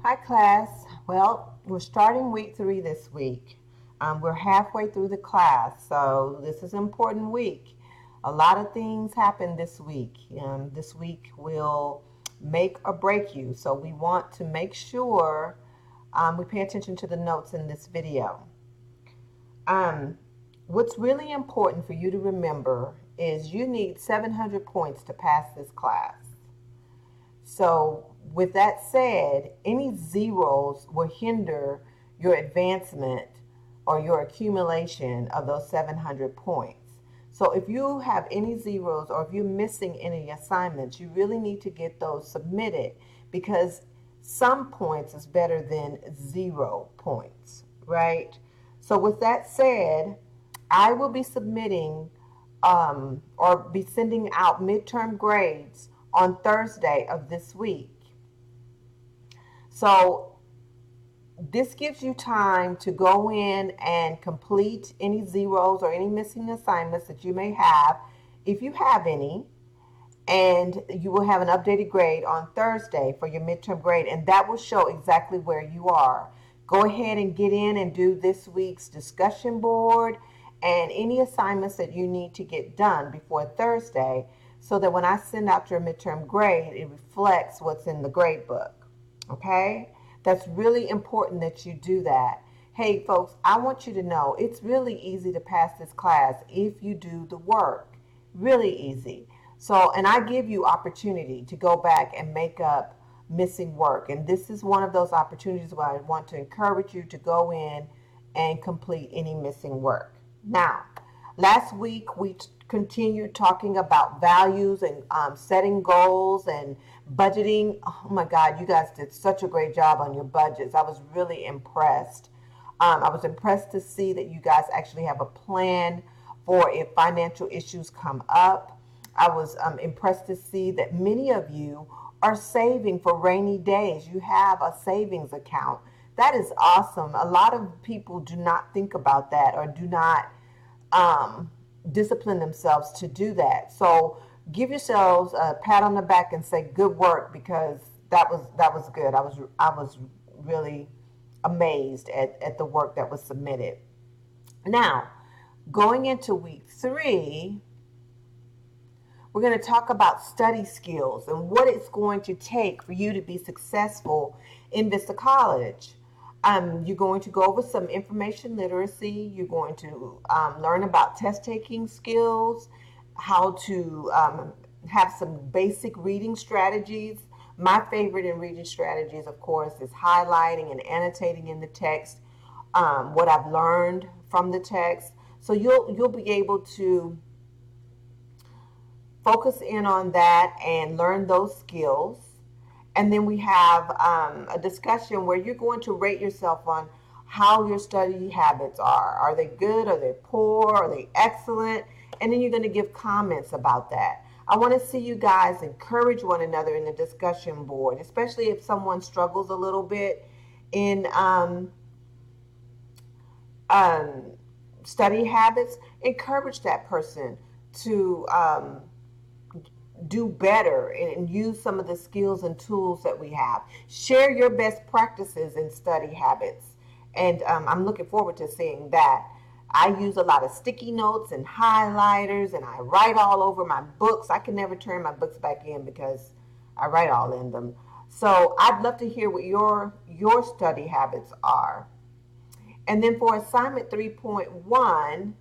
Hi, class. Well, we're starting week 3 this week. We're halfway through the class, so this is an important week. A lot of things happen this week. This week will make or break you, so we want to make sure we pay attention to the notes in this video. Um, what's really important for you to remember is you need 700 points to pass this class. So, with that said, any zeros will hinder your advancement or your accumulation of those 700 points. So, if you have any zeros or if you're missing any assignments, you really need to get those submitted because some points is better than 0 points, right? So, with that said, I will be submitting or be sending out midterm grades on Thursday of this week. So this gives you time to go in and complete any zeros or any missing assignments that you may have, if you have any, and you will have an updated grade on Thursday for your midterm grade, and that will show exactly where you are. Go ahead and get in and do this week's discussion board and any assignments that you need to get done before Thursday so that when I send out your midterm grade, it reflects what's in the grade book. Okay? That's really important that you do that. Hey, folks, I want you to know it's really easy to pass this class if you do the work. Really easy. So, and I give you opportunity to go back and make up missing work. And this is one of those opportunities where I want to encourage you to go in and complete any missing work. Now, last week we continued talking about values and setting goals and budgeting. Oh my God, you guys did such a great job on your budgets. I was really impressed. I was impressed to see that you guys actually have a plan for if financial issues come up. I was impressed to see that many of you are saving for rainy days. You have a savings account. That is awesome. A lot of people do not think about that or do not discipline themselves to do that. So give yourselves a pat on the back and say good work because that was good. I was really amazed at the work that was submitted. Now, going into week 3, we're going to talk about study skills and what it's going to take for you to be successful in Vista College. You're going to go over some information literacy. You're going to learn about test taking skills, how to have some basic reading strategies. My favorite in reading strategies, of course, is highlighting and annotating in the text what I've learned from the text. So you'll be able to focus in on that and learn those skills. And then we have a discussion where you're going to rate yourself on how your study habits are. Are they good? Are they poor? Are they excellent? And then you're going to give comments about that. I want to see you guys encourage one another in the discussion board, especially if someone struggles a little bit in study habits. Encourage that person to do better and use some of the skills and tools that we have. Share your best practices in study habits. And I'm looking forward to seeing that. I use a lot of sticky notes and highlighters, and I write all over my books. I can never turn my books back in because I write all in them. So I'd love to hear what your study habits are. And then for assignment 3.1,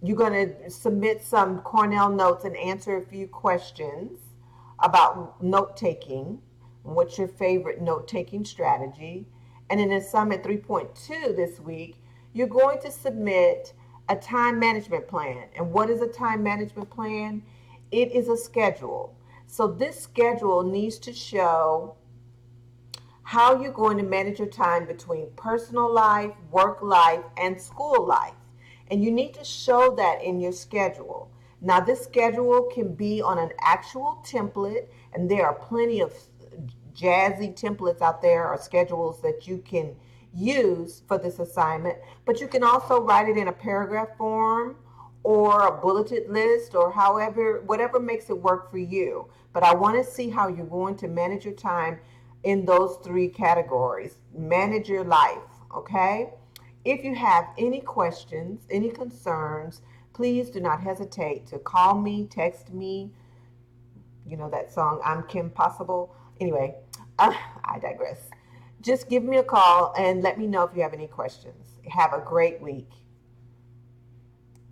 you're going to submit some Cornell notes and answer a few questions about note taking. What's your favorite note taking strategy? And in assignment 3.2 this week, you're going to submit a time management plan. And what is a time management plan? It is a schedule. So this schedule needs to show how you're going to manage your time between personal life, work life, and school life. And you need to show that in your schedule. Now, this schedule can be on an actual template, and there are plenty of jazzy templates out there or schedules that you can use for this assignment. But you can also write it in a paragraph form or a bulleted list or however, whatever makes it work for you. But I want to see how you're going to manage your time in those three categories. Manage your life, okay? If you have any questions, any concerns, please do not hesitate to call me, text me. You know that song, I'm Kim Possible? Anyway, I digress. Just give me a call and let me know if you have any questions. Have a great week.